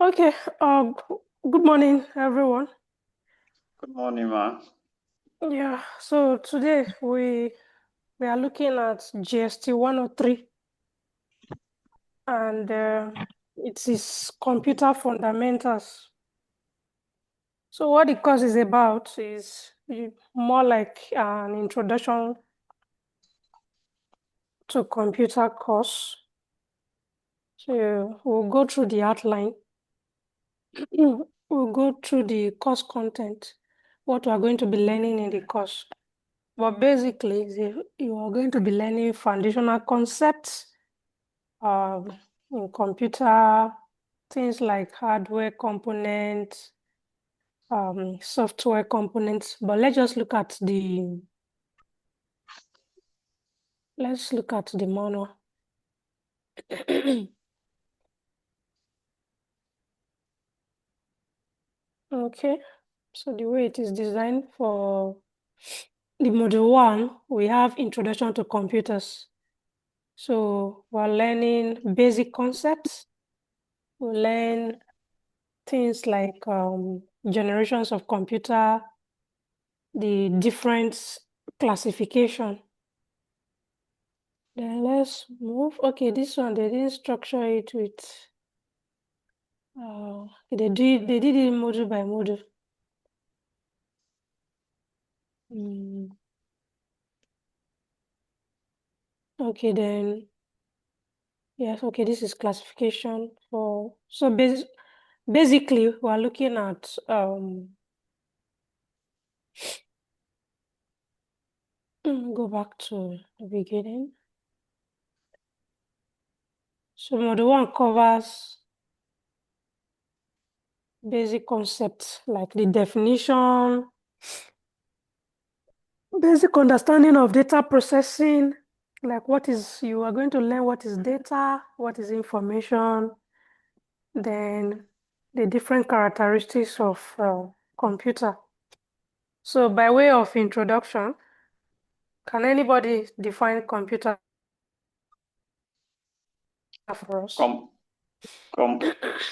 Okay, good morning, everyone. Good morning, ma. Yeah, so today we are looking at GST 103, and it is Computer Fundamentals. So what the course is about is more like an introduction to computer course. So we'll go through the outline. We'll go through the course content, what we are going to be learning in the course. But basically, you are going to be learning foundational concepts in computer, things like hardware components, software components. But let's look at the manual. Okay, so the way it is designed for the module 1, we have introduction to computers. So we're learning basic concepts. We'll learn things like generations of computer, the different classification. Then let's move. Okay, this one they didn't structure it with. They did it module by module. Okay, then yes. Okay, this is classification for. So basically, we're looking at go back to the beginning. So module 1 covers basic concepts like the definition, basic understanding of data processing, like you are going to learn what is data, what is information, then the different characteristics of computer. So by way of introduction, can anybody define computer for us? Com,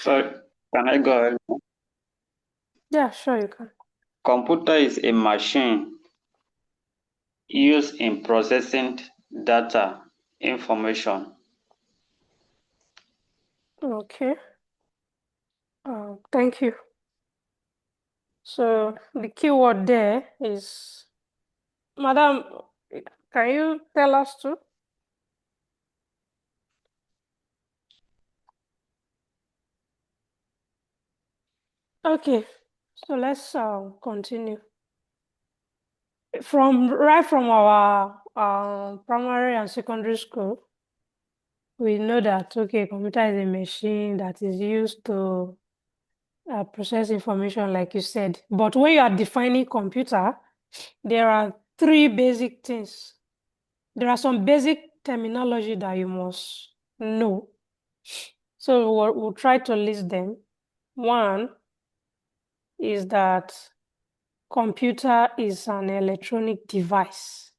sorry, can I go ahead? Yeah, sure you can. Computer is a machine used in processing data, information. Okay, thank you. So the keyword there is, Madam, can you tell us too? Okay, so let's continue. Right from our primary and secondary school, we know that, okay, computer is a machine that is used to process information, like you said. But when you are defining computer, there are three basic things. There are some basic terminology that you must know. So we'll try to list them. One is that computer is an electronic device.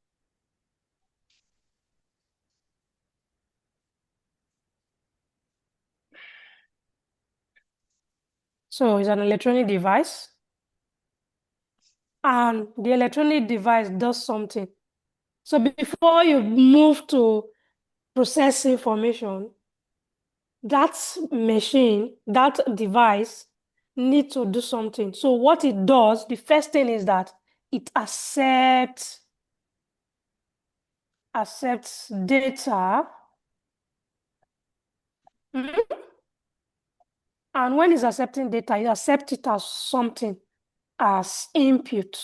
So it's an electronic device, and the electronic device does something. So before you move to process information, that machine, that device needs to do something. So what it does, the first thing is that it accepts data. And when it's accepting data, it accepts it as something, as input.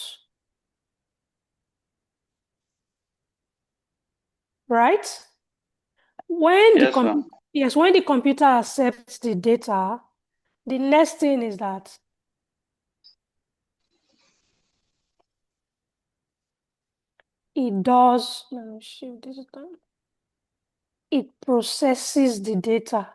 Right? When Yes, sir. when the computer accepts the data, the next thing is that it does, let me shift this down. It processes the data.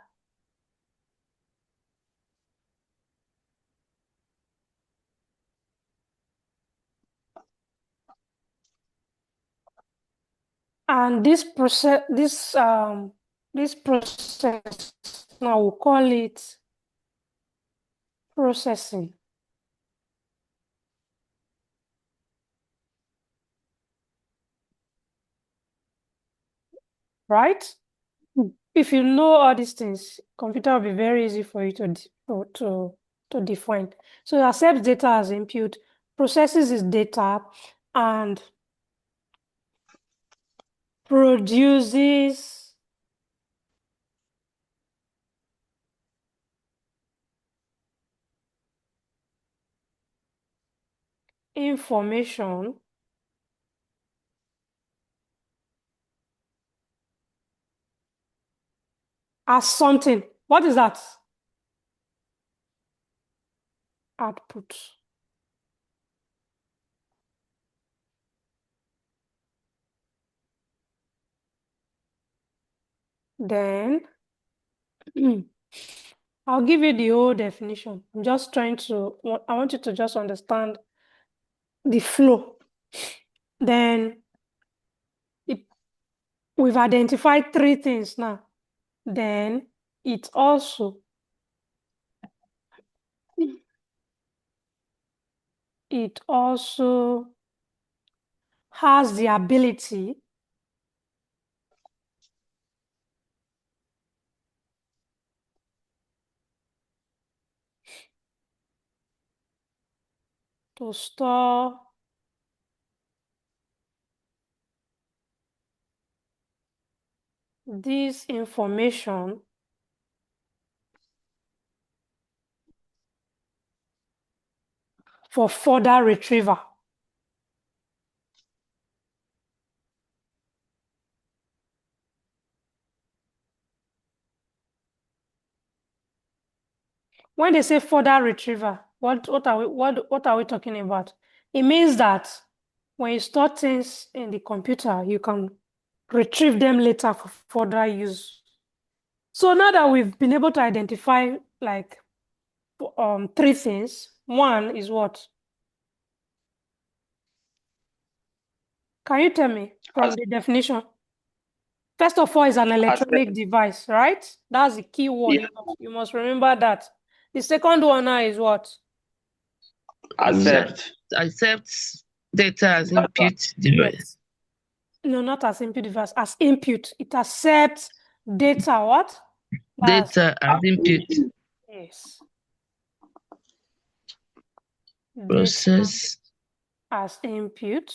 And this process, now we'll call it processing. Right? If you know all these things, computer will be very easy for you to define. So it accepts data as input, processes its data, and produces information as something. What is that? Output. Then I'll give you the whole definition. I'm just trying to, I want you to just understand the flow. Then we've identified 3 things now. Then it also has the ability to store this information for further retrieval. When they say further retrieval, what are we talking about? It means that when you store things in the computer, you can retrieve them later for further use. So now that we've been able to identify like 3 things, one is what? Can you tell me from As, the definition? First of all, is an electronic accept, device, right? That's the key word. yeah, You must remember that. The second one now is what? accept Accepts data as data. input device. Yes. No, not as input device, as input. It accepts data, what? Data as input. Yes. Data Process as input.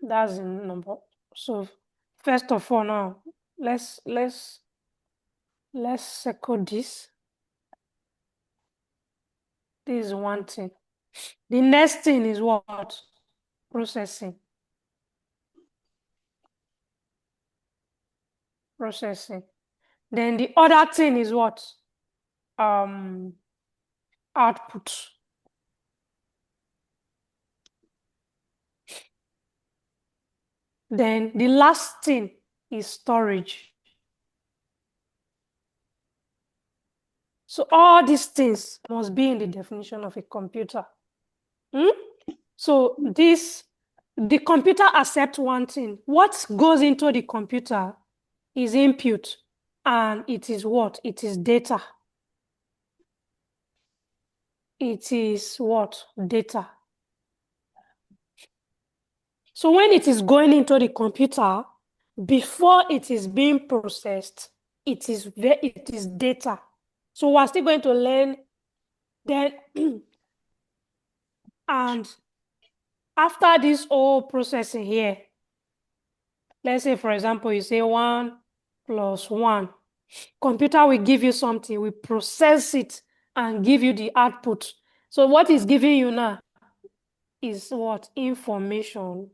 That's the number. So first of all now, let's circle this. This is one thing. The next thing is what? Processing. Processing. Then the other thing is what? Output. Then the last thing is storage. So all these things must be in the definition of a computer. So the computer accepts one thing. What goes into the computer is input, and it is what? It is data. It is what? Data. So when it is going into the computer, before it is being processed, it is data. So we're still going to learn then, and after this whole processing here, let's say, for example, you say 1 + 1. Computer will give you something, we process it and give you the output. So what is giving you now is what? Information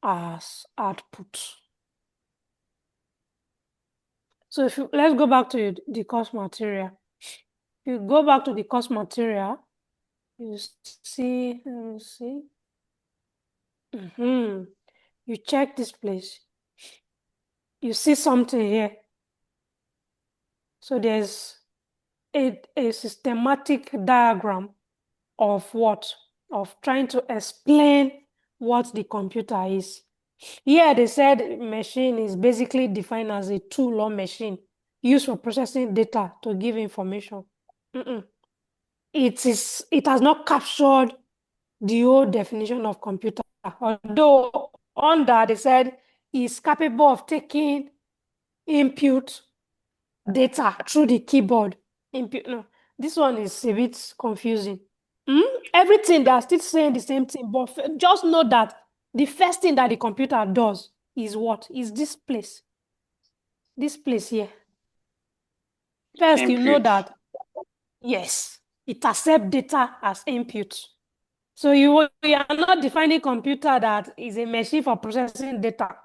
as output. So let's go back to the course material. If you go back to the course material, you see, let me see. You check this place. You see something here. So there's a systematic diagram of what? Of trying to explain what the computer is. Here they said machine is basically defined as a tool or machine used for processing data to give information. It has not captured the old definition of computer. Although on that they said it's capable of taking input data through the keyboard. Input. No, this one is a bit confusing. Everything they are still saying the same thing, but just know that the first thing that the computer does is what? Is this place. This place here. First, you know Input. that, yes, it accepts data as input. So you are not defining computer that is a machine for processing data.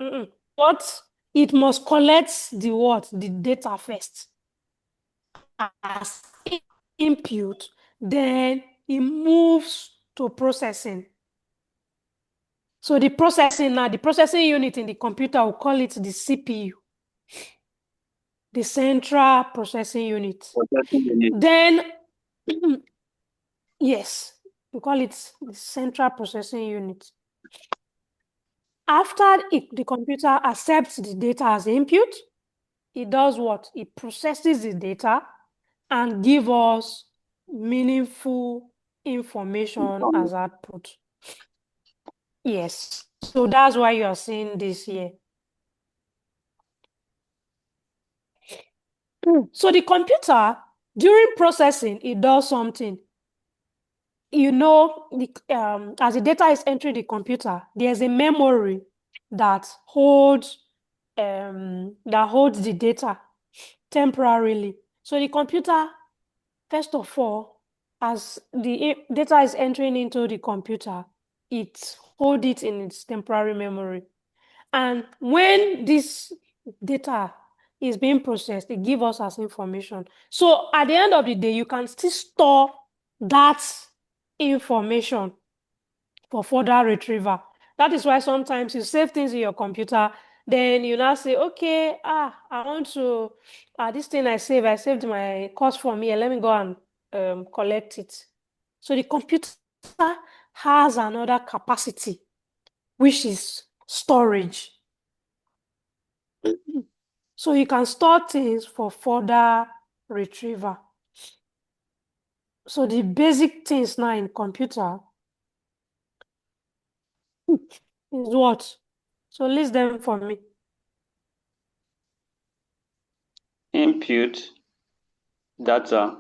But it must collect the what? The data first as input, then it moves to processing. So the processing unit in the computer, will call it the CPU, the central processing unit. Processing unit. Then, yes, we call it the central processing unit. After the computer accepts the data as input, it does what? It processes the data and gives us meaningful information as output. Yes, so that's why you are seeing this here. So the computer, during processing, it does something. You know, as the data is entering the computer, there's a memory that holds the data temporarily. So the computer, first of all, as the data is entering into the computer, it holds it in its temporary memory. And when this data is being processed, it gives us as information. So at the end of the day, you can still store that information for further retrieval. That is why sometimes you save things in your computer, then you now say, okay, I want to, this thing I saved my course from here, let me go and collect it. So the computer has another capacity, which is storage. So you can store things for further retrieval. So the basic things now in computer is what? So list them for me. Input. Data.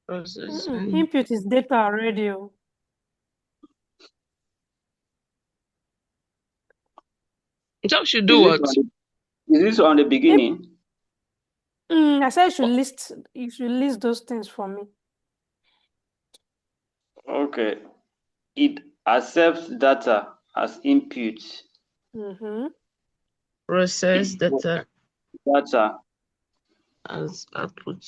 Processing. Input is data already. Job should do what? Is this on the beginning? I said you should list those things for me. Okay. It accepts data as input. Process data Data. as output.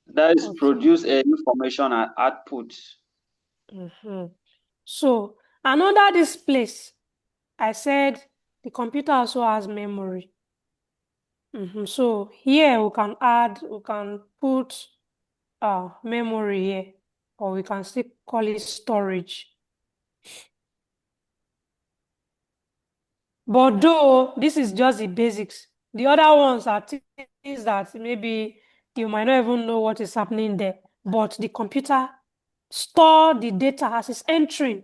That is Okay. produce information and output. So, and under this place, I said the computer also has memory. So here we can put memory here, or we can still call it storage. But though this is just the basics, the other ones are things that maybe you might not even know what is happening there. But the computer store the data as it's entering.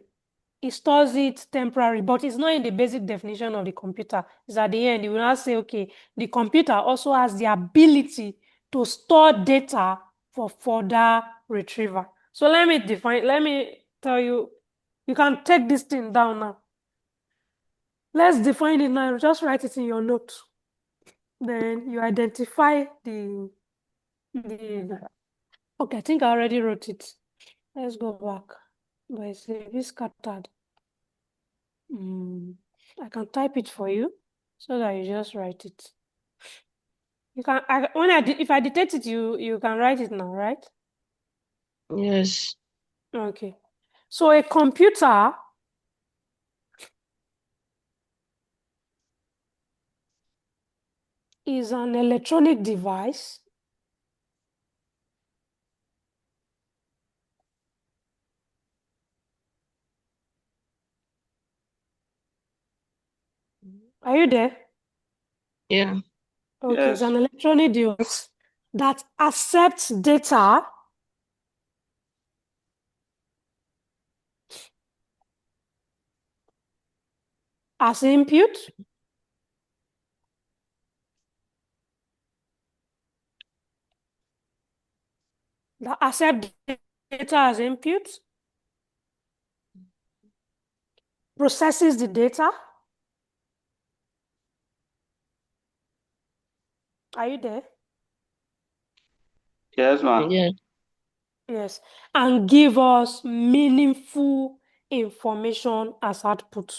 It stores it temporary, but it's not in the basic definition of the computer. It's at the end. You will now say, okay, the computer also has the ability to store data for further retrieval. So let me tell you, you can take this thing down now. Let's define it now. Just write it in your note. Then you identify the okay, I think I already wrote it. Let's go back. But it's a bit scattered. I can type it for you so that you just write it. You can if I dictate it, you can write it now, right? Yes. Okay. So a computer is an electronic device Are you there? Yeah. Okay, it's Yes. an electronic device that accepts data as input, that accept data as input, processes the data. Are you there? Yes, ma'am. Yeah. Yes. And give us meaningful information as output.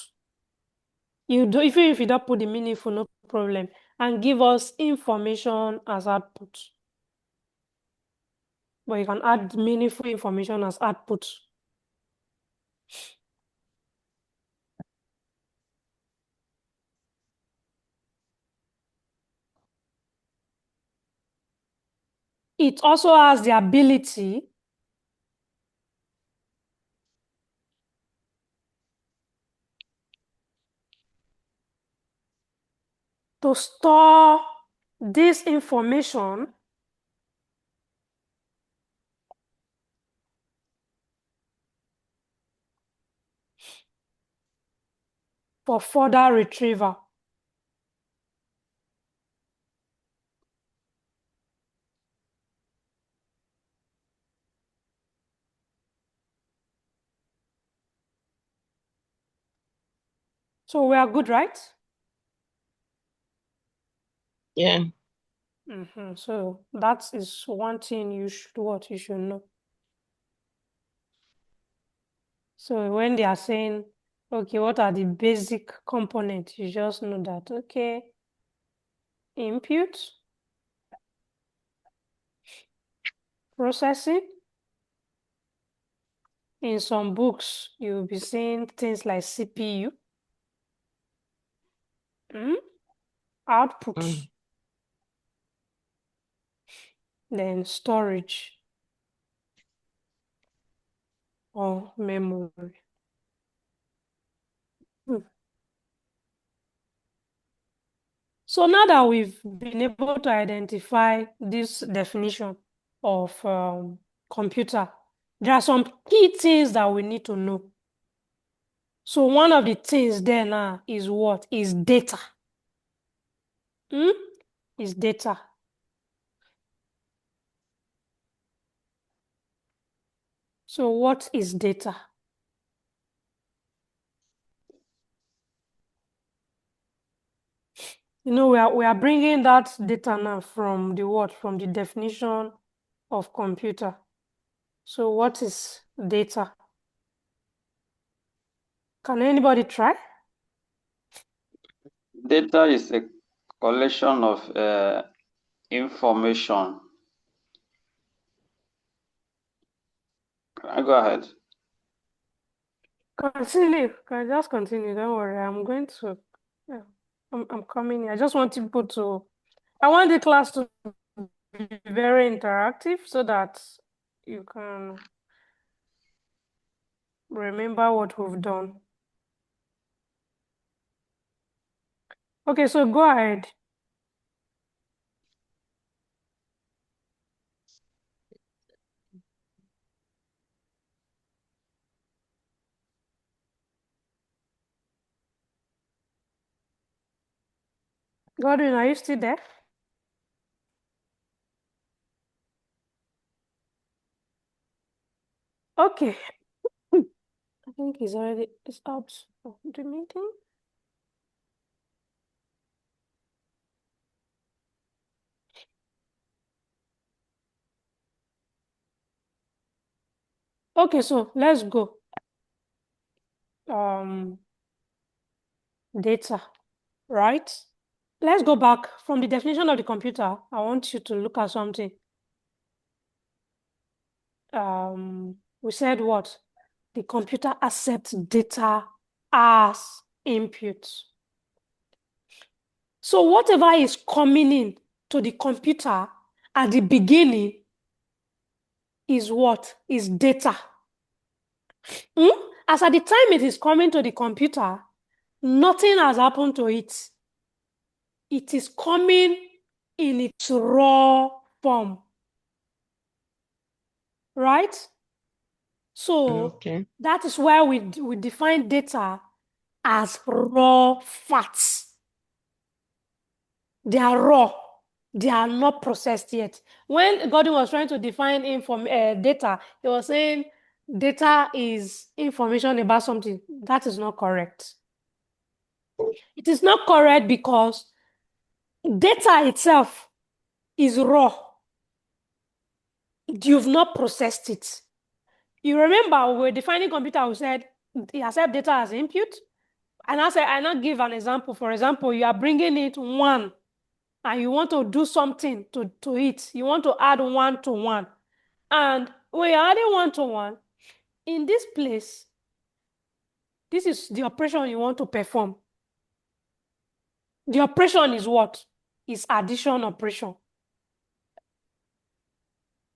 Even if you don't put the meaningful, no problem. And give us information as output. But you can add meaningful information as output. It also has the ability to store this information for further retrieval. So we are good, right? Yeah. So that is one thing you should know. So when they are saying, okay, what are the basic components? You just know that, okay, input, processing. In some books, you'll be seeing things like CPU, output, Mm. then storage or memory. So now that we've been able to identify this definition of computer, there are some key things that we need to know. So one of the things there now is what? Is data. Is data. So what is data? You know, we are bringing that data now from the what? From the definition of computer. So what is data? Can anybody try? Data is a collection of information. Can I go ahead? Continue. Can I just continue? Don't worry. I'm going to. Yeah, I'm coming here. I just want people to. I want the class to be very interactive so that you can remember what we've done. Okay, so go ahead. Godwin, are you still there? Okay. I think it's out of the meeting. Okay, so let's go. Data, right? Let's go back from the definition of the computer. I want you to look at something. We said what? The computer accepts data as input. So whatever is coming in to the computer at the beginning is what? Is data. As at the time it is coming to the computer, nothing has happened to it. it is coming in its raw form, right? So Okay. that is why we define data as raw facts. They are raw. They are not processed yet. When Gordon was trying to define data, he was saying data is information about something. That is not correct. It is not correct because data itself is raw. You've not processed it. You remember we were defining computer, we said it accept data as input. And I now give an example. For example, you are bringing it 1 and you want to do something to it. You want to add 1 to 1. And when you're adding 1 to 1, in this place, this is the operation you want to perform. The operation is what? Is addition operation.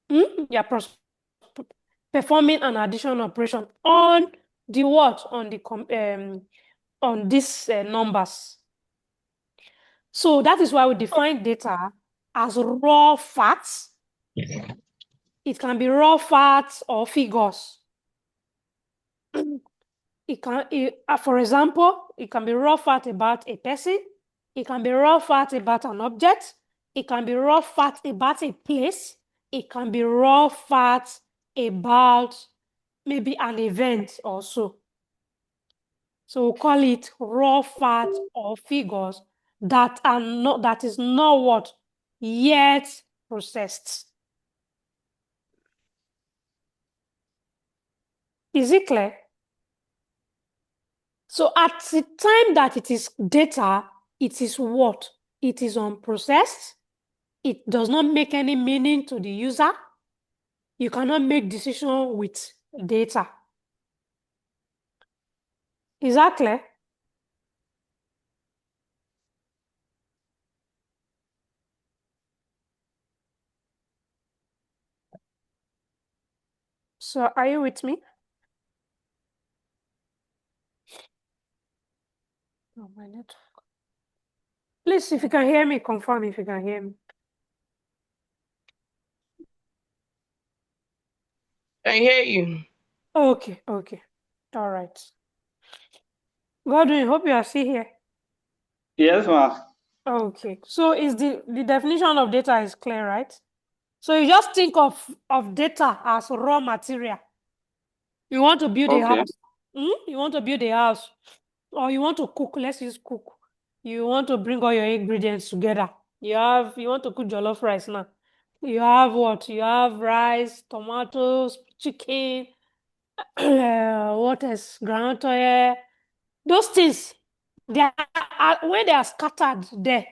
You're performing an addition operation on the what? On these numbers. So that is why we define data as raw facts. It can be raw facts or figures. For example, it can be raw fact about a person. It can be raw fact about an object. It can be raw fact about a place. It can be raw fact about maybe an event also. So we call it raw facts or figures that is not what? Yet processed. Is it clear? So at the time that it is data, it is what? It is unprocessed. It does not make any meaning to the user. You cannot make decision with data. Is that clear? So are you with me? Oh, my network. Please, if you can hear me, confirm if you can hear me. I hear you. Okay. All right. Godwin, hope you are still here. Yes, ma. Okay. So is the definition of data is clear, right? So you just think of data as raw material. You want to build a Okay. house. You want to build a house. Or you want to cook. Let's use cook. You want to bring all your ingredients together. You want to cook jollof rice now. You have what? You have rice, tomatoes, chicken, what else? Groundnut oil. Those things, when they are scattered there,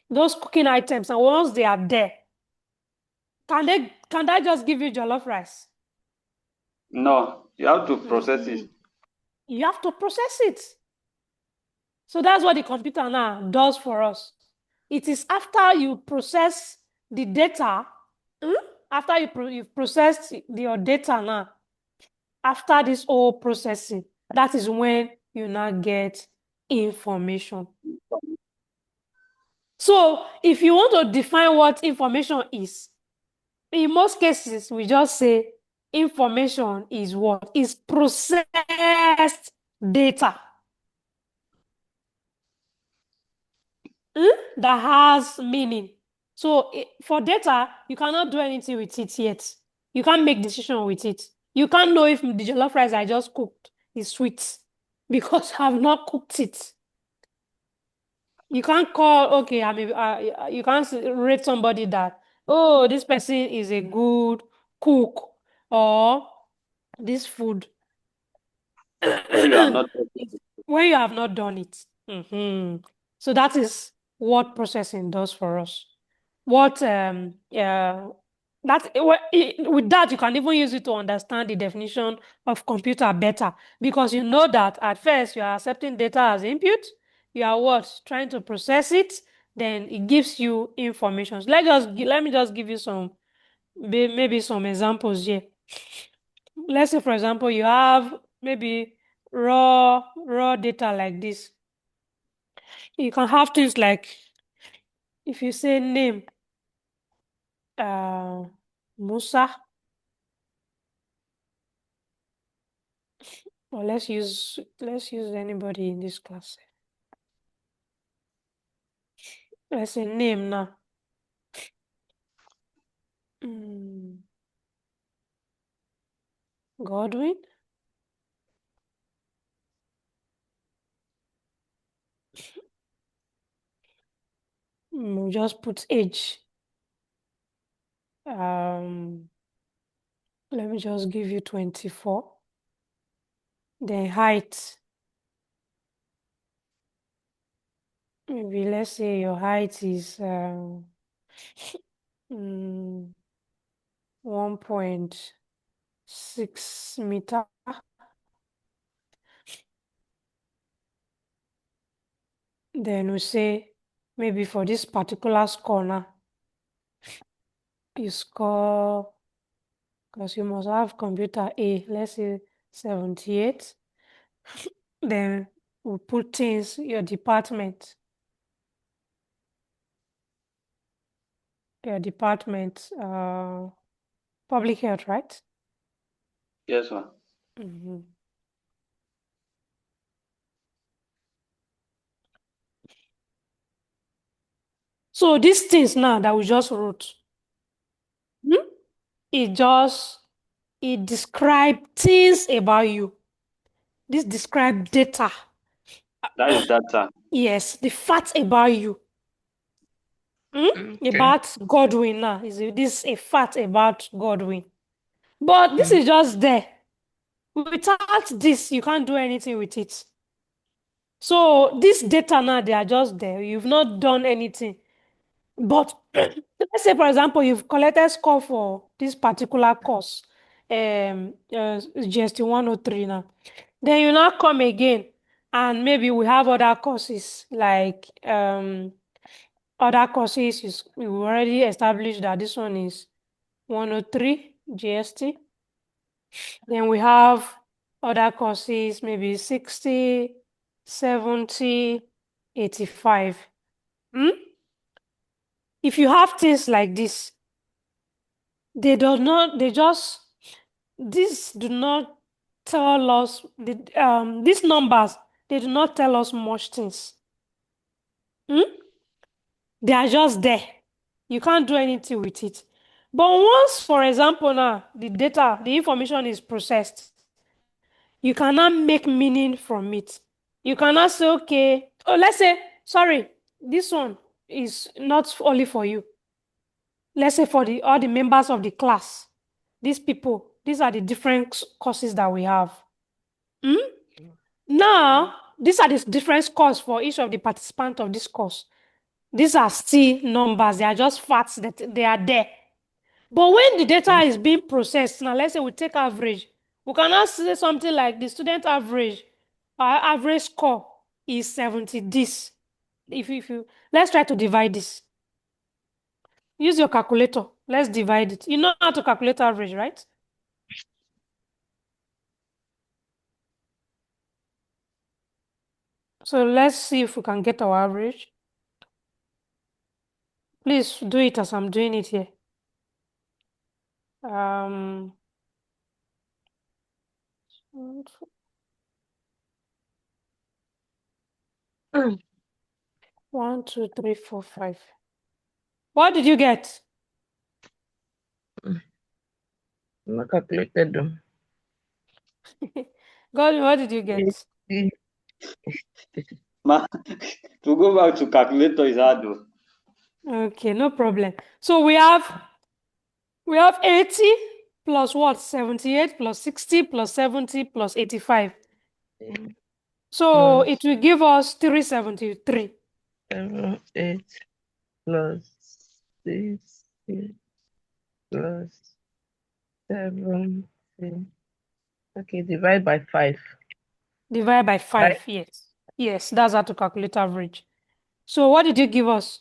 those cooking items, and once they are there, can that just give you jollof rice? No, you have to process it. You have to process it. So that's what the computer now does for us. It is after you process the data, after you've processed your data now, after this whole processing, that is when you now get information. So if you want to define what information is, in most cases, we just say information is what? Is processed data. That has meaning. So for data, you cannot do anything with it yet. You can't make decision with it. You can't know if the jollof rice I just cooked is sweet because I've not cooked it. You can't call, okay, you can't rate somebody that, oh, this person is a good cook or this food When you have not when you have not done it. So that is what processing does for us. With that you can even use it to understand the definition of computer better, because you know that at first you are accepting data as input, you are what? Trying to process it, then it gives you information. So let me just give you maybe some examples here. Let's say, for example, you have maybe raw data like this. You can have things like, if you say name, Musa, or let's use anybody in this class. Let's say name now. Godwin. We'll just put age. Let me just give you 24. Then height. Maybe let's say your height is 1.6 meter. Then we say maybe for this particular score now, you score, because you must have computer A, let's say 78. Then we put things, your department, public health, right? Yes, ma'am. So these things now that we just wrote, it describe things about you. This describe data. That is data. Yes, the facts about you. Okay. About Godwin now. This is a fact about Godwin. But this is just there. Without this, you can't do anything with it. So this data now, they are just there. You've not done anything. But let's say, for example, you've collected score for this particular course, GST103 now. Then you now come again, and maybe we have other courses like other courses. We already established that this one is 103 GST. Then we have other courses, maybe 60, 70, 85. If you have things like this, these do not tell us, these numbers, they do not tell us much things. They are just there. You can't do anything with it. But once, for example, now, the information is processed, you cannot make meaning from it. You cannot say, okay, oh, let's say, sorry, this one is not only for you. Let's say for all the members of the class, these people, these are the different courses that we have. Now, these are the different scores for each of the participants of this course. These are still numbers. They are just facts that they are there. But when the data is being processed, now let's say we take average, we cannot say something like the student average, our average score is 70 this. If you let's try to divide this. Use your calculator. Let's divide it. You know how to calculate average, right? So let's see if we can get our average. Please do it as I'm doing it here. 1, 2, 3, 4, 5. What did you get? Not calculated them. God, what did you get? Ma, to go back to calculator is hard though. Okay, no problem. So we have 80 plus what? 78 plus 60 plus 70 plus 85. So it will give us 373. 7, 8 plus 6 plus 7. Okay, divide by 5. Divide by 5, Right. yes. Yes, that's how to calculate average. So what did you give us?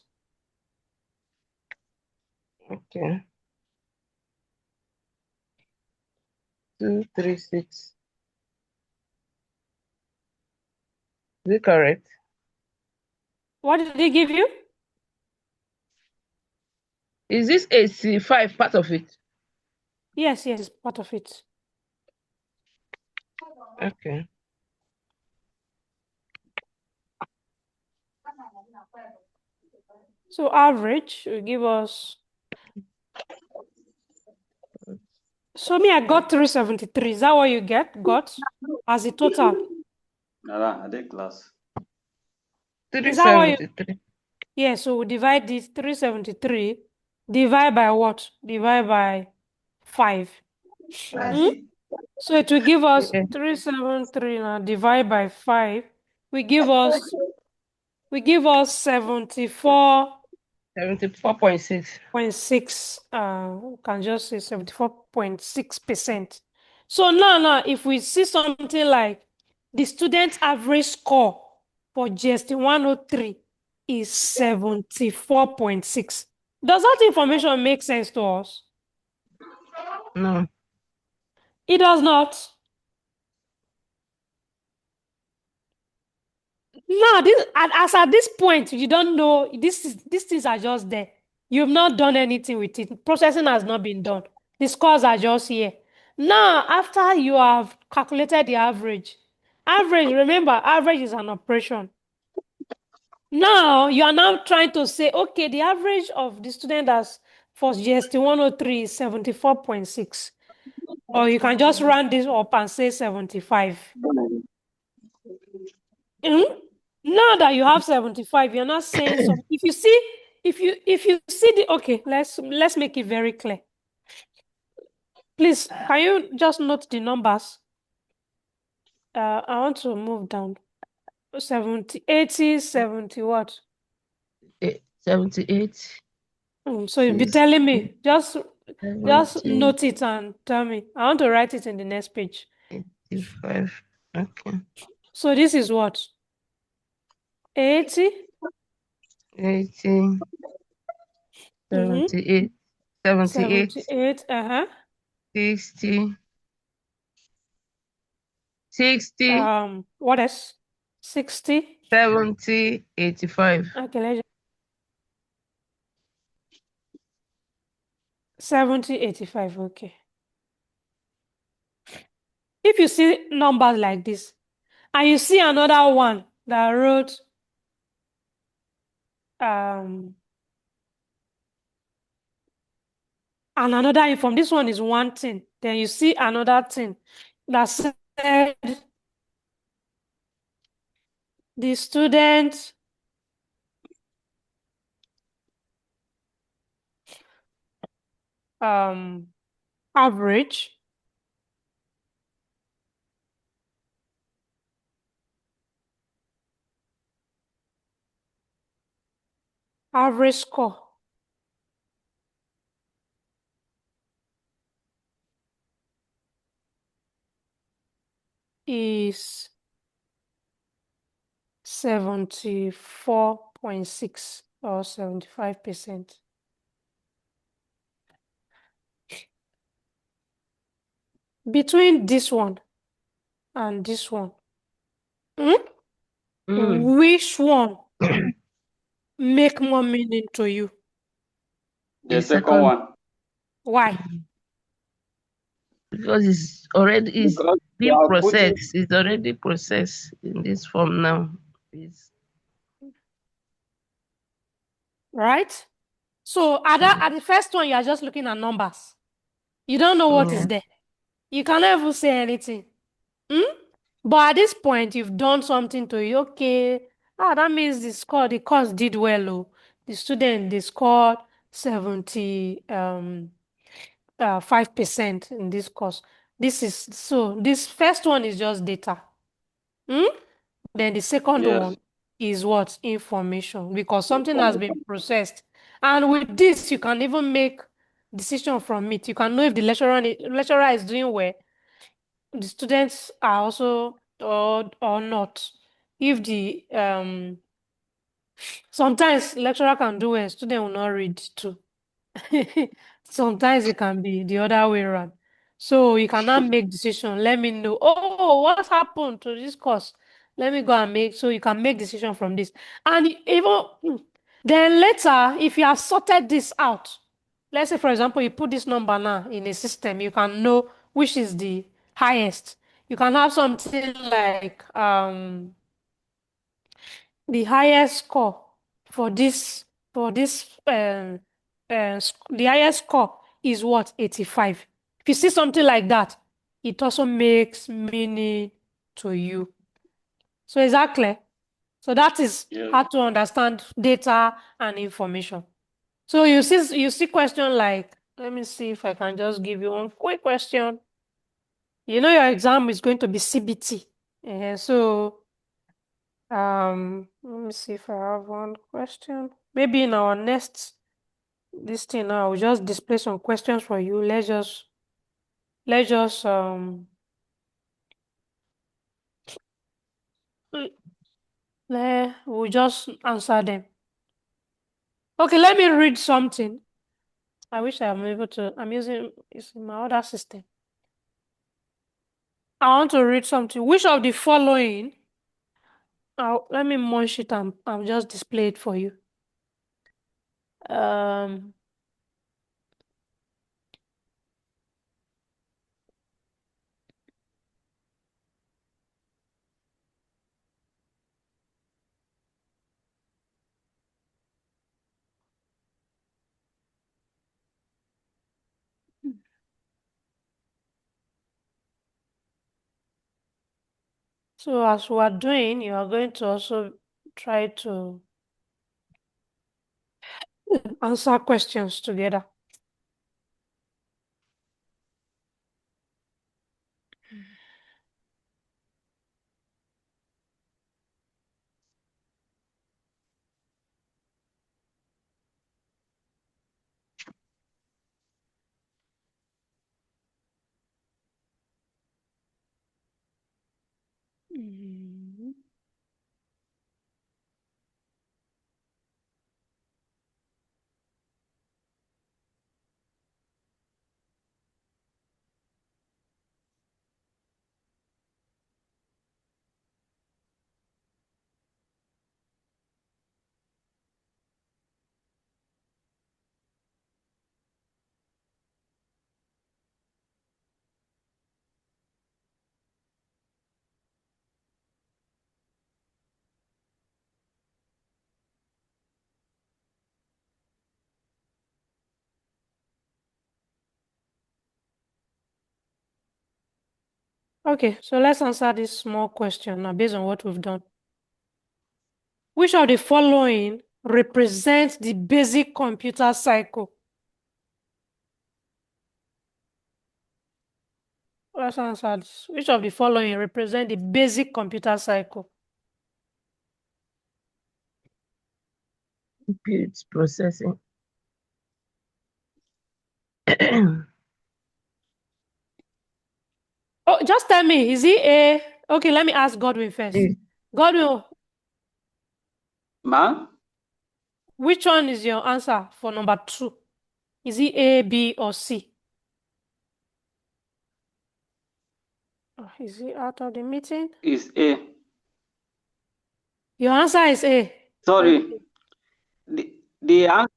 Okay. 236. Is it correct? What did he give you? Is this 85 part of it? Yes, yes, part of it. Okay. So average will give us. So me, I got 373. Is that what you got as a total? Nada, I did class. Is that what you? 373. Yeah. So we divide this 373. Divide by what? Divide by 5. Hmm? So it will give us Yeah. 373 now. Divide by 5. We give us 74. 74.6. 0.6, we can just say 74.6%. So now, if we see something like the student average score for GST103 is 74.6, does that information make sense to us? No. It does not. Now, as at this point, you don't know these things are just there. You've not done anything with it. Processing has not been done. The scores are just here. Now, after you have calculated the average, remember, average is an operation. Now, you are now trying to say, okay, the average of the student that's for GST 103 is 74.6. Or you can just round this up and say 75. Mhm. Now that you have 75, you're not saying some. If you see the okay, let's make it very clear. Please, can you just note the numbers? I want to move down. 70, 80, 70 what? 78, So you'll be 60, telling me. Just 70, note it and tell me. I want to write it in the next page. 85. Okay. So this is what? 80, 80, mm-hmm, 78, 78, 78, 60, 60, what else? 60. 70, 85. Okay, let's 70, 85, okay. If you see numbers like this, and you see another one that wrote and another inform, this one is one thing. Then you see another thing that said the student um average score is 74.6 or 75%. Between this one and this one, hmm? Mm. Which one make more meaning to you? The The second second, one, Why? because it's because you being are putting, processed. It's already processed in this form now. It's, Right? So at the first one, you are just looking at numbers. You don't know what is yeah. there. You cannot even say anything. Hmm? But at this point, you've done something to you. Okay. That means the course did well. Oh. The student, they scored 70, 5% in this course. This first one is just data. Hmm? Then the second yes, one is what? Information, because something has been processed. And with this, you can even make decision from it. You can know if the lecturer is doing well, the students are also or not. If the sometimes lecturer can do well, student will not read too. Sometimes it can be the other way around. So you cannot make decision. Let me know. Oh, what happened to this course? Let me go and make, so you can make decision from this. And even then later, if you have sorted this out, let's say for example, you put this number now in a system, you can know which is the highest. You can have something like the highest score for the highest score is what? 85. If you see something like that, it also makes meaning to you. So exactly. So that is Yeah. how to understand data and information. So you see question like, let me see if I can just give you one quick question. You know your exam is going to be CBT. So let me see if I have one question. Maybe in our next this thing now, I'll just display some questions for you. Let's just we'll just answer them. Okay, let me read something. I wish I'm able to. I'm using it's in my other system. I want to read something. Which of the following? Let me munch it and I'll just display it for you. Um. So as we are doing, you are going to also try to answer questions together. Mhm. Okay, so let's answer this small question now based on what we've done. Which of the following represents the basic computer cycle? Let's answer this. Which of the following represent the basic computer cycle? Compute processing. Oh, just tell me, is he a... Okay, let me ask Godwin first. This Godwin, Ma? which one is your answer for number 2? Is he A, B, or C? Oh, is he out of the meeting? Is A. Your answer is A. Sorry. Okay. The answer.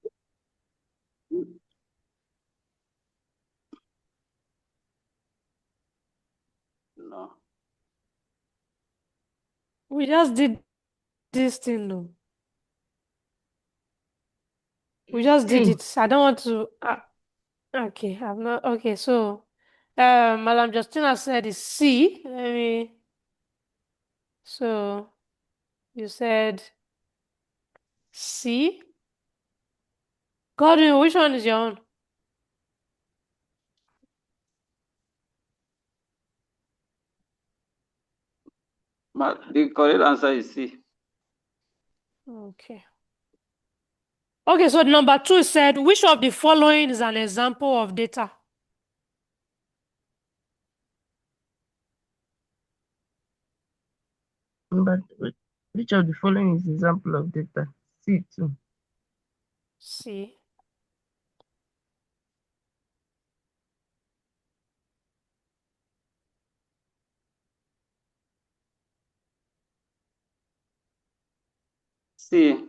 No. We just did this thing, though. We just did C. it. I don't want to. Okay, I'm not. Okay, so, Madam Justina said it's C. So you said C. Gordon, which one is your own? The correct answer is C. Okay. Okay, so number 2 said, which of the following is an example of data? But which of the following is example of data? C2. C. C.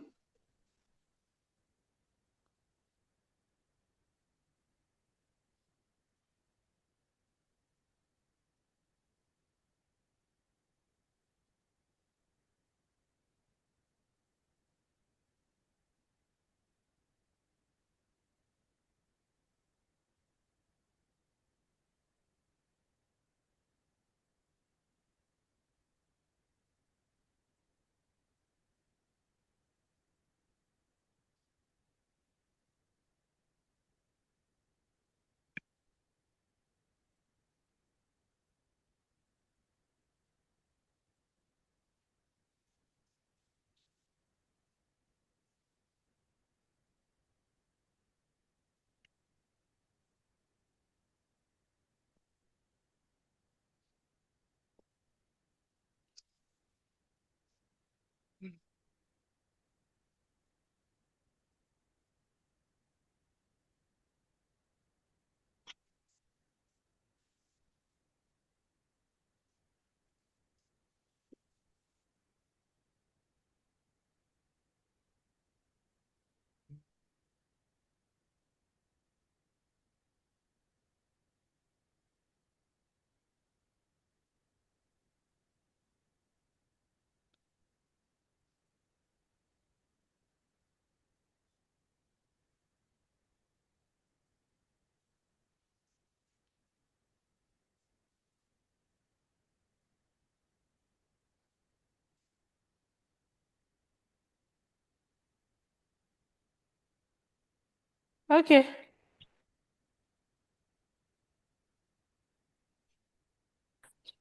Okay.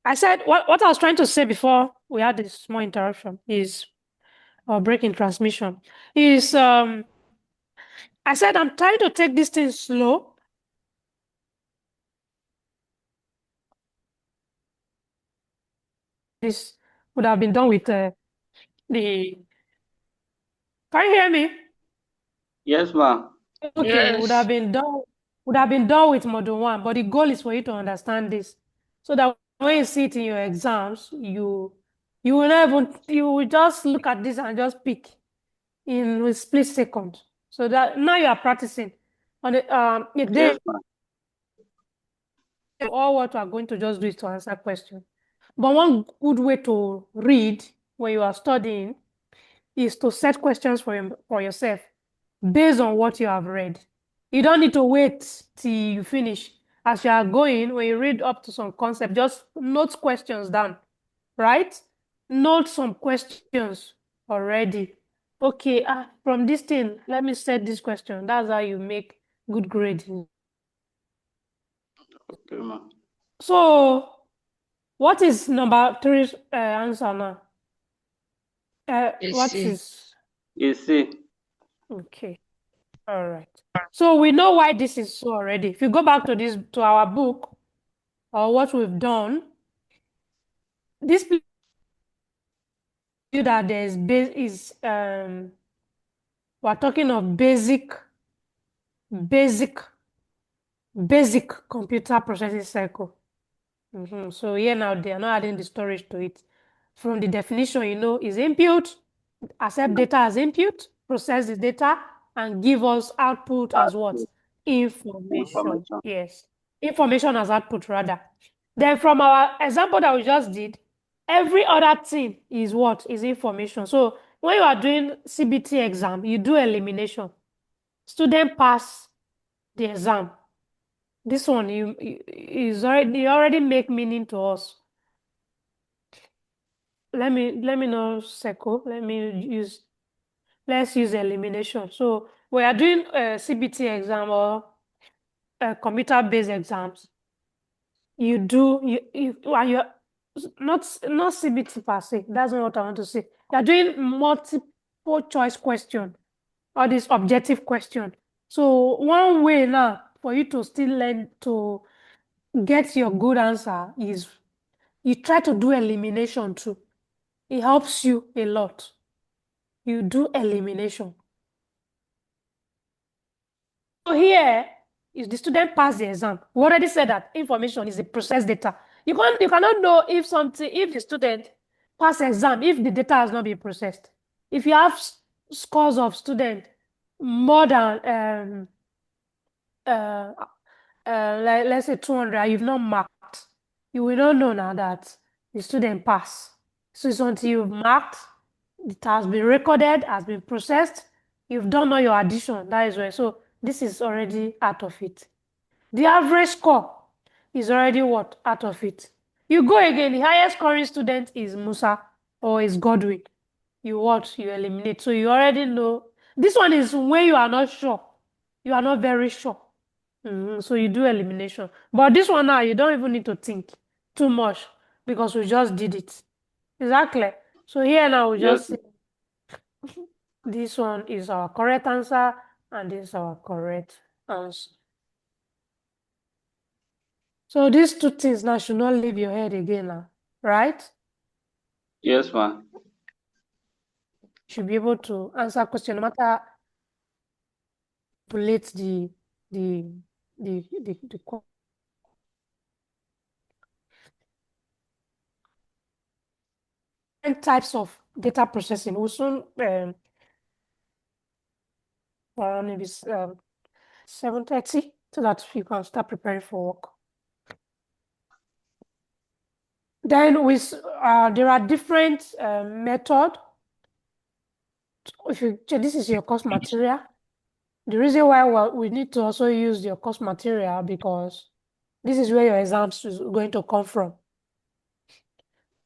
I said what I was trying to say before we had this small interruption is or break in transmission is I said I'm trying to take this thing slow. This would have been done with the. Can you hear me? Yes, ma. Okay, would have Yes. been done. Would have been done with module 1, but the goal is for you to understand this, so that when you see it in your exams, you will not even you will just look at this and just pick in a split second. So that now you are practicing on a day. Yes, ma. All what we are going to just do is to answer questions. But one good way to read when you are studying is to set questions for yourself based on what you have read. You don't need to wait till you finish. As you are going, when you read up to some concept, just note questions down, right? Note some questions already. Okay, from this thing, let me set this question. That's how you make good grading. Okay, ma. So, what is number 3 answer now? What AC. is Is C. okay? All right. So we know why this is so already. If you go back to our book or what we've done, this you that there's base is we're talking of basic basic computer processing cycle. So here now they are not adding the storage to it. From the definition, is input, accept data as input, process the data, and give us output as what? Output. Information. Information. Yes. Information as output rather. Then from our example that we just did, every other thing is what? Is information. So when you are doing CBT exam, you do elimination. Student pass the exam. This one you already make meaning to us. Let me know circle. Let's use elimination. So we are doing a CBT exam or computer-based exams. You do you and you're not CBT per se. That's not what I want to say. You're doing multiple choice question or this objective question. So one way now for you to still learn to get your good answer is you try to do elimination too. It helps you a lot. You do elimination. So here is the student pass the exam. We already said that information is a processed data. You cannot know if the student pass exam if the data has not been processed. If you have scores of students more than uh, like let's say 200, you've not marked, you will not know now that the student pass. So it's until you've marked, it has been recorded, has been processed, you've done all your addition. That is why. So this is already out of it. The average score is already what? Out of it. You go again, the highest scoring student is Musa or is Godwin. You what? You eliminate. So you already know. This one is when you are not sure. You are not very sure. So you do elimination. But this one now, you don't even need to think too much because we just did it. Is that clear? So here now we Yes. just say this one is our correct answer and this is our correct answer. So these two things now should not leave your head again now, right? Yes, ma. You should be able to answer question no matter manipulate the different types of data processing. We'll soon maybe 7:30 so that you can start preparing for work. Then there are different method. If you this is your course material. The reason why we need to also use your course material because this is where your exams is going to come from.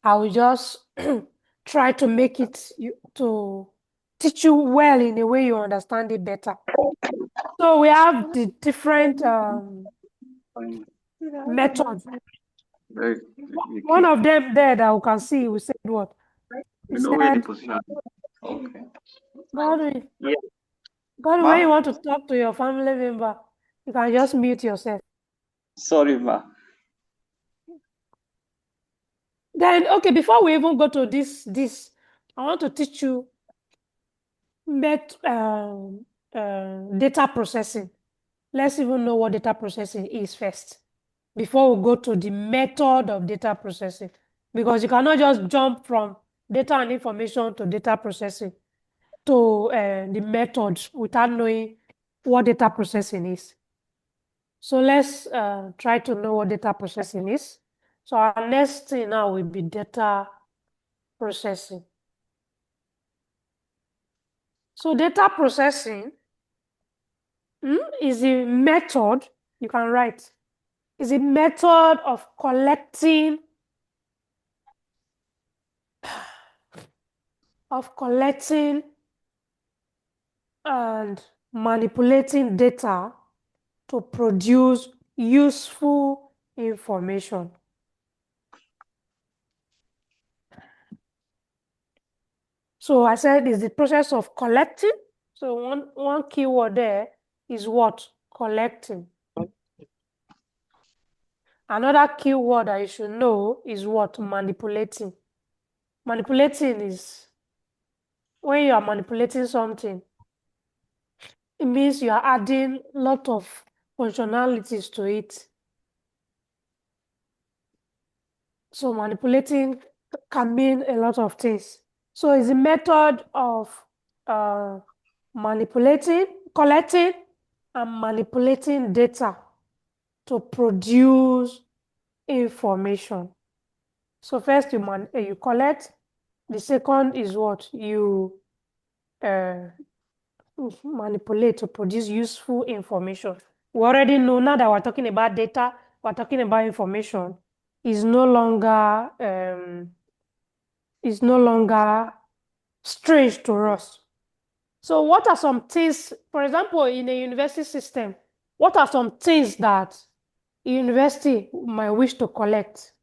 I will just try to make it to teach you well in a way you understand it better. So we have the different methods. Very, One of them there that we can see, we said what? We you know where the said, position. Okay. Godwin, Yeah. Godwin, when you Ma. want to talk to your family member, you can just mute yourself. Sorry, ma. Then, okay, before we even go to this, I want to teach you data processing. Let's even know what data processing is first before we go to the method of data processing. Because you cannot just jump from data and information to data processing to the methods without knowing what data processing is. So let's try to know what data processing is. So our next thing now will be data processing. So data processing is a method, you can write, is a method of collecting and manipulating data to produce useful information. So I said it's the process of collecting. So one keyword there is what? Collecting. Another keyword that you should know is what? Manipulating. Manipulating is when you are manipulating something, it means you are adding a lot of functionalities to it. So manipulating can mean a lot of things. So it's a method of collecting and manipulating data to produce information. So first you collect. The second is what? You manipulate to produce useful information. We already know now that we're talking about data, we're talking about information, is no longer strange to us. So what are some things, for example, in a university system, what are some things that a university might wish to collect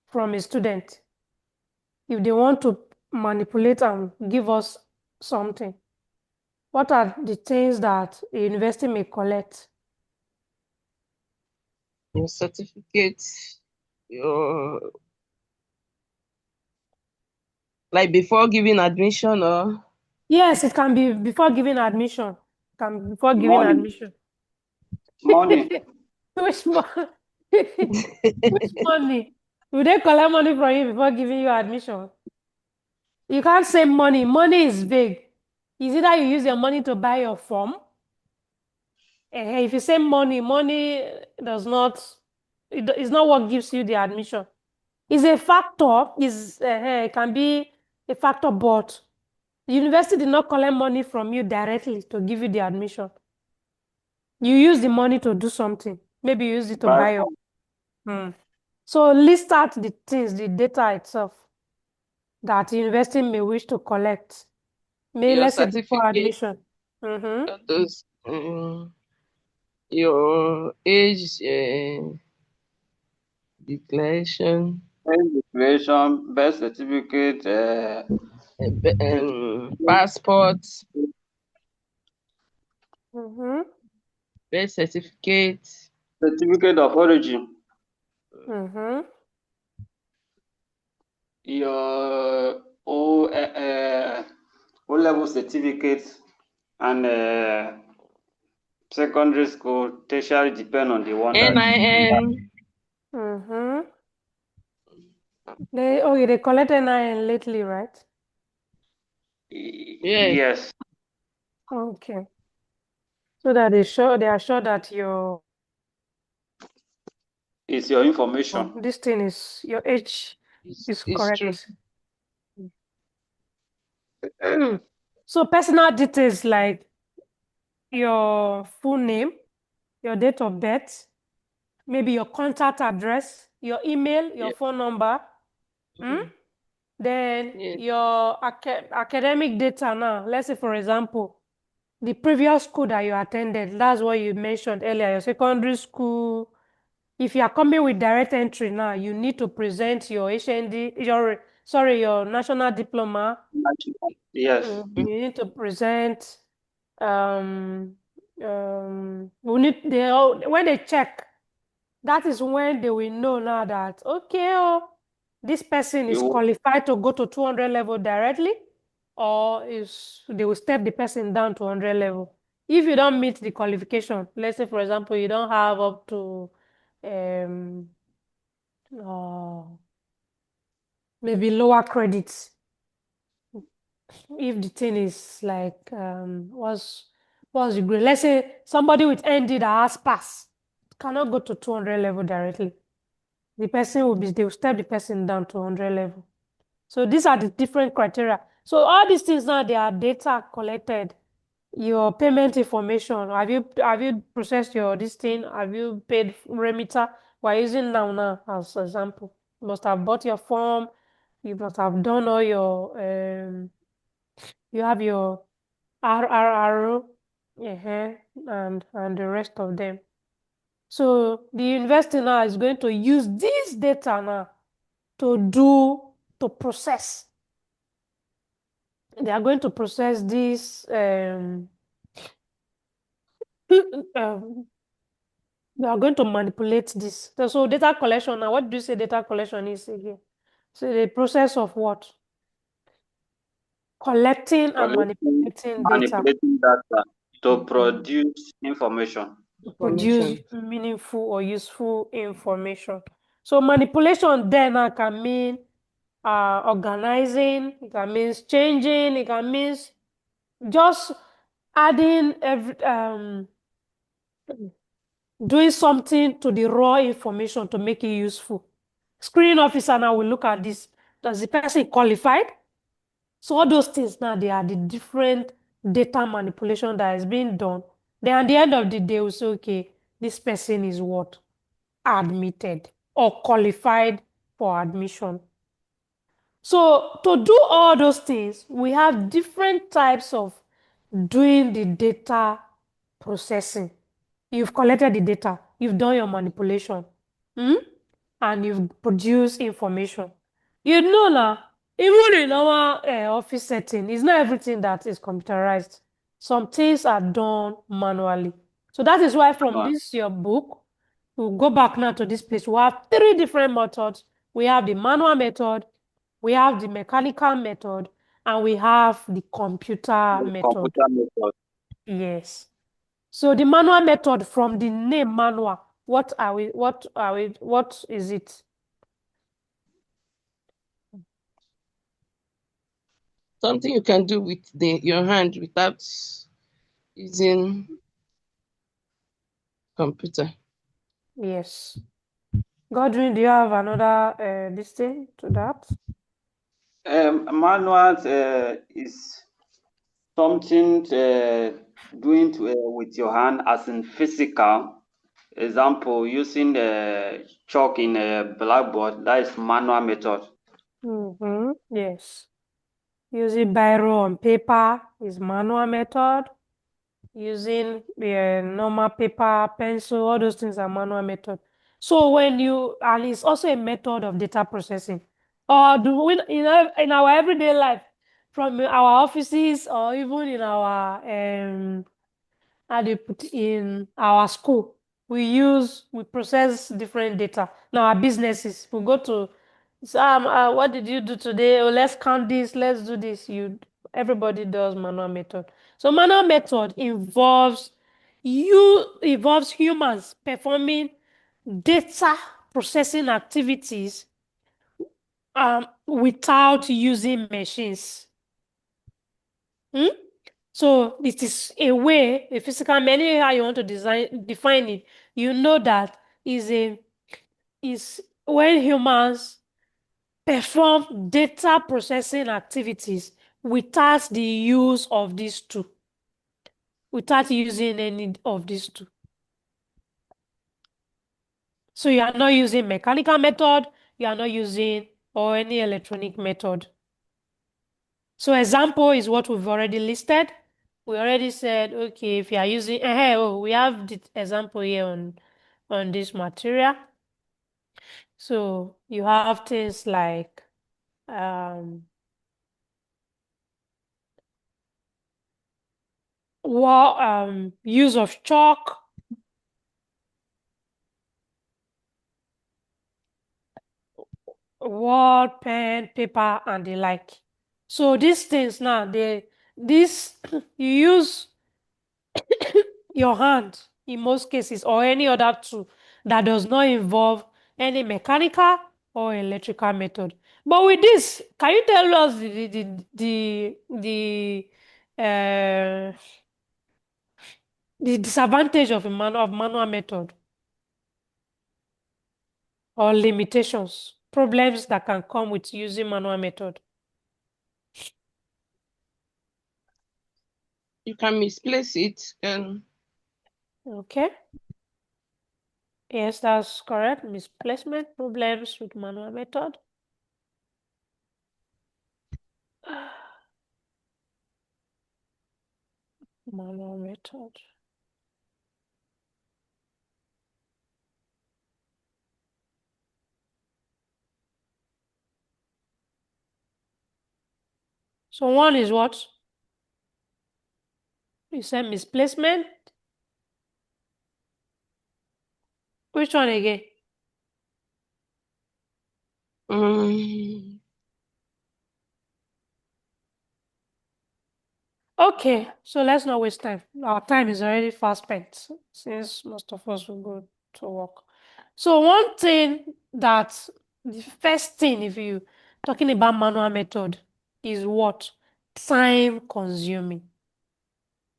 from a student if they want to manipulate and give us something? What are the things that a university may collect? Your certificate, your like before giving admission or Yes, it can be before giving admission. It can be before giving Money. admission. Money. Which money? Which money? Will they collect money from you before giving you admission? You can't say money. Money is vague. Is either you use your money to buy your form. If you say money does not, it's not what gives you the admission. It's a factor, it can be a factor, but the university did not collect money from you directly to give you the admission. You use the money to do something. Maybe you use it to Buy buy your. form. So list out the things, the data itself that the university may wish to collect. Maybe Your let's say before certificate, admission. those, your age declaration, Registration, birth certificate, passport, Mm-hmm. birth certificate, certificate of origin, Mm-hmm. your O level certificate, and secondary school, tertiary, depend on the one that. NIN. Mm-hmm. They collect NIN lately, right? Yes, Yes, Okay. So that they are sure that it's your information. this thing is your age is it's true. correct. So personal details like your full name, your date of birth, maybe your contact address, your email, your Yeah. phone number. Then Yes. your academic data now. Let's say, for example, the previous school that you attended, that's what you mentioned earlier, your secondary school. If you are coming with direct entry now, you need to present your HND, your national diploma. Yes, You need to present, when they check, that is when they will know now that, okay, this person is you qualified to go to 200 level directly, or they will step the person down to 100 level. If you don't meet the qualification, let's say, for example, you don't have up to um, uh, maybe lower credits. If the thing is like, what's the grade? Let's say somebody with ND that has pass cannot go to 200 level directly. They will step the person down to 100 level. So these are the different criteria. So all these things now, they are data collected. Your payment information. Have you processed this thing? Have you paid remitter? We're using now as example. You must have bought your form. You must have done all your you have your RRR, and the rest of them. So the university now is going to use this data now to process. They are going to process this. Um, they are going to manipulate this. So data collection now. What do you say data collection is again? So the process of what? Collecting and collecting, manipulating data manipulating data to Mhm. produce information. to produce Information. meaningful or useful information. So manipulation then can mean organizing, it can mean changing, it can mean just adding doing something to the raw information to make it useful. Screening officer now will look at this. Does the person qualified? So all those things now, they are the different data manipulation that is being done. Then at the end of the day, we say, okay, this person is what? Admitted or qualified for admission. So to do all those things, we have different types of doing the data processing. You've collected the data, you've done your manipulation, and you've produced information. You know now, even in our office setting, it's not everything that is computerized. Some things are done manually. So that is why from this your book, we'll go back now to this place. We have three different methods. We have the manual method, we have the mechanical method, and we have the computer method. Computer method. Yes. So the manual method, from the name manual, what is it? Something you can do with your hand without using computer. Yes. Godwin, do you have another this thing to that? Manual is something doing with your hand as in physical. Example, using chalk in a blackboard, that is manual method. Yes. Using biro on paper is manual method. Using normal paper, pencil, all those things are manual method. So and it's also a method of data processing. Or do we, in our everyday life, from our offices or even in our how do you put in our school, we process different data. Now our businesses, we go to Sam, what did you do today? Oh, let's count this, let's do this. Everybody does manual method. So manual method involves humans performing data processing activities without using machines. So it is a physical, how you want to define it. You know that is when humans perform data processing activities without the use of these two, without using any of these two. So you are not using mechanical method, you are not using or any electronic method. So example is what we've already listed. We already said, okay, if you are using, we have the example here on this material. So you have things like use of chalk, word, pen, paper, and the like. So these things now, you use your hand in most cases or any other tool that does not involve any mechanical or electrical method. But with this, can you tell us uh, the disadvantage of manual method or limitations, problems that can come with using manual method? You can misplace it, and Okay. Yes, that's correct. Misplacement problems with manual method. Manual method. So one is what? You said misplacement. Which one again? um, Okay, so let's not waste time. Our time is already fast spent since most of us will go to work. So one thing the first thing if you talking about manual method is what? Time consuming.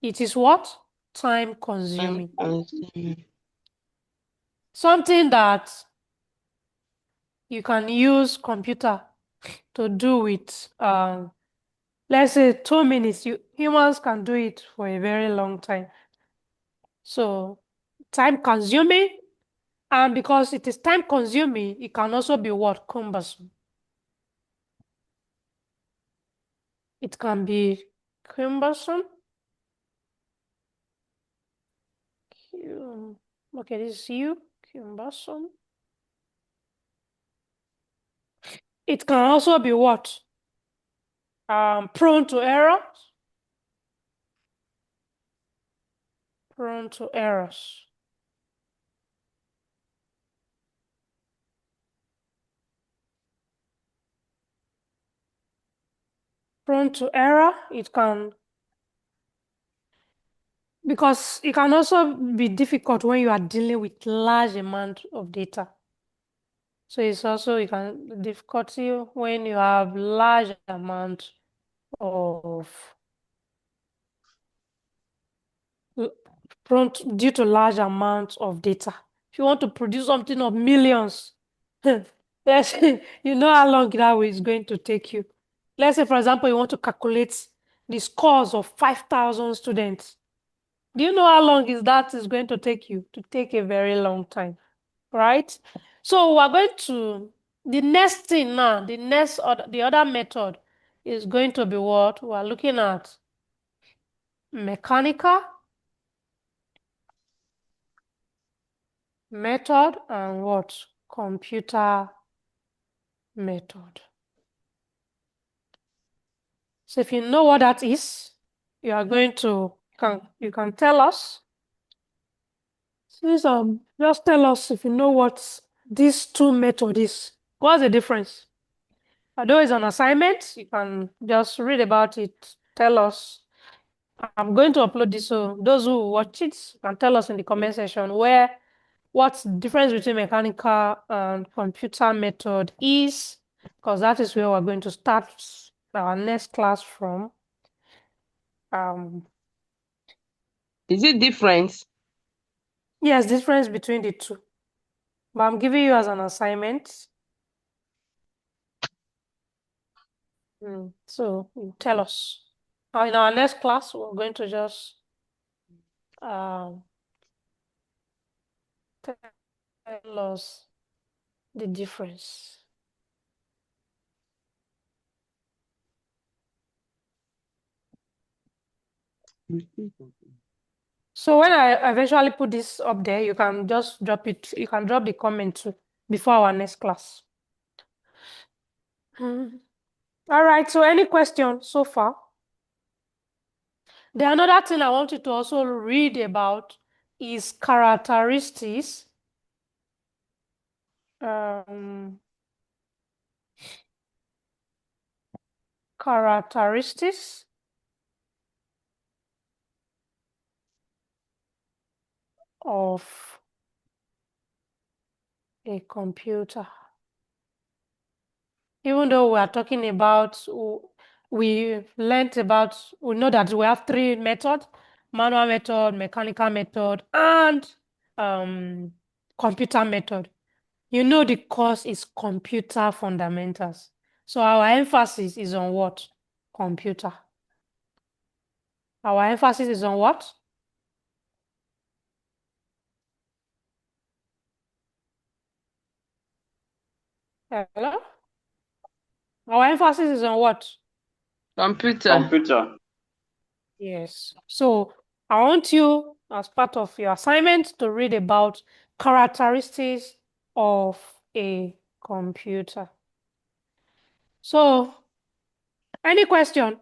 It is what? Time time consuming. consuming. Something that you can use computer to do with let's say 2 minutes. Humans can do it for a very long time. So time consuming, and because it is time consuming, it can also be what? Cumbersome. It can be cumbersome. Okay, this is cumbersome. It can also be what? Prone to errors. Prone to errors. Prone to error. Because it can also be difficult when you are dealing with large amount of data. So it's also difficulty when you have large amount of due to large amounts of data. If you want to produce something of millions, let's say, you know how long that is going to take you. Let's say, for example, you want to calculate the scores of 5,000 students. Do you know how long is going to take you? To take a very long time, right? So we're going to, the next thing now, the other method is going to be what? We're looking at mechanical method and what? Computer method. So if you know what that is, you are going to, you can tell us. Please, just tell us if you know what these two methods is. What's the difference? Although it's an assignment, you can just read about it, tell us. I'm going to upload this, so those who watch it can tell us in the comment section what's the difference between mechanical and computer method is, because that is where we're going to start our next class from. Is it different? Yes, difference between the two. But I'm giving you as an assignment. So you tell us. In our next class, we're going to just tell us the difference. So when I eventually put this up there, you can just drop it. You can drop the comment too before our next class. All right. So any questions so far? The another thing I want you to also read about is characteristics. Characteristics of a computer. Even though we are talking about, we know that we have three methods: manual method, mechanical method, and computer method. You know the course is computer fundamentals. So our emphasis is on what? Computer. Our emphasis is on what? Hello? Our emphasis is on what? Computer. Computer. Yes. So I want you, as part of your assignment, to read about characteristics of a computer. So, any question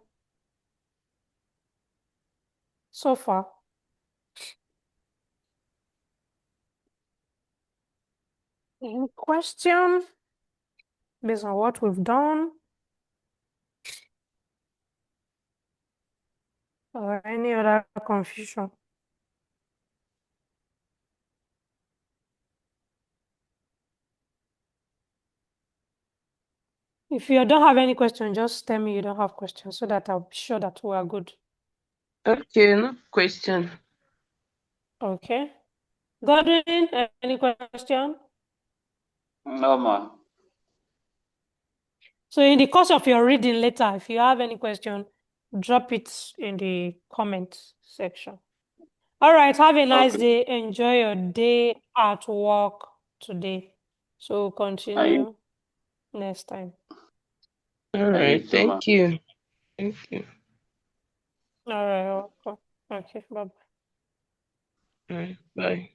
so far? Any question based on what we've done? Or any other confusion? If you don't have any question, just tell me you don't have questions so that I'll be sure that we are good. Okay, no question. Okay. Godwin, any question? No, ma. So in the course of your reading later, if you have any question, drop it in the comment section. All right, have a nice day. Enjoy your day at work today. So continue next time. All right, thank you. Thank you. All right, welcome. Okay, bye-bye. All right, bye.